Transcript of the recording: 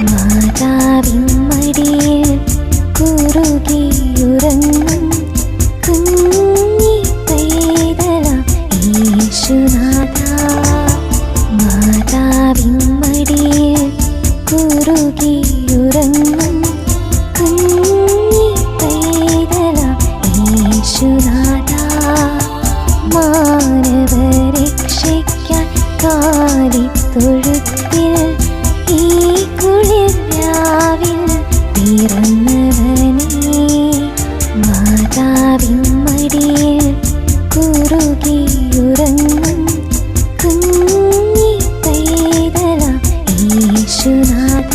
മാതാവിൻ മടിയിൽ കുറുകിയുറങ്ങും കുഞ്ഞി പൈതലാം യേശുനാഥ. മാതാവിൻ മടിയിൽ കുറുകിയുറങ്ങും കുഞ്ഞി പൈതലാം യേശുനാഥ. മാനവരക്ഷയ്ക്കായി കാലിത്തൊഴുത്തിൽ ഈ കുളിർ രാവിൽ പിറന്നവനേ. മാതാവിൻ മടിയിൽ കുറുകിയുറങ്ങും കുഞ്ഞി പൈതലാം യേശുനാഥ.